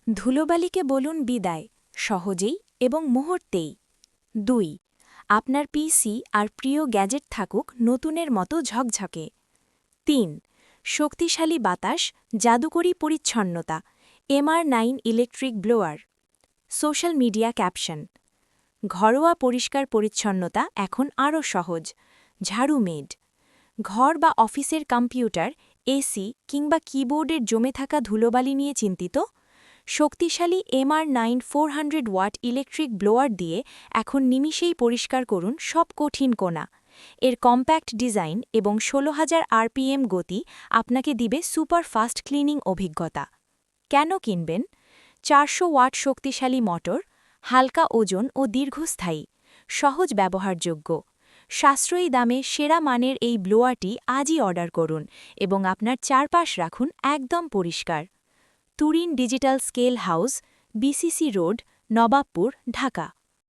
ধুলোবালিকে বলুন বিদায়, সহজেই এবং মুহূর্তেই। ২. আপনার পিসি আর প্রিয় গ্যাজেট থাকুক নতুনের মতো ঝকঝকে। ৩. শক্তিশালী বাতাস, জাদুকরী পরিচ্ছন্নতা, MR9 electric blower. Social media caption: ঘরোয়া পরিষ্কার পরিচ্ছন্নতা এখন আরও সহজ, ঝাড়ু মেড। ঘর বা অফিসের কম্পিউটার, এসি কিংবা কিবোর্ডের জমে থাকা ধুলোবালি নিয়ে চিন্তিত? শক্তিশালী MR9 400 ওয়াট ইলেকট্রিক ব্লোয়ার দিয়ে এখন নিমিষেই পরিষ্কার করুন সব কঠিন কোণা। এর কম্প্যাক্ট ডিজাইন এবং ১৬,০০০ RPM গতি আপনাকে দিবে সুপার ফাস্ট ক্লিনিং অভিজ্ঞতা। কেন কিনবেন? ৪০০ ওয়াট শক্তিশালী মোটর, হালকা ওজন ও দীর্ঘস্থায়ী, সহজ ব্যবহারযোগ্য। সাশ্রয়ী দামে সেরা মানের এই ব্লোয়ারটি আজই অর্ডার করুন এবং আপনার চারপাশ রাখুন একদম পরিষ্কার। Turin digital scale house, BCC road, Nawabpur, Dhaka.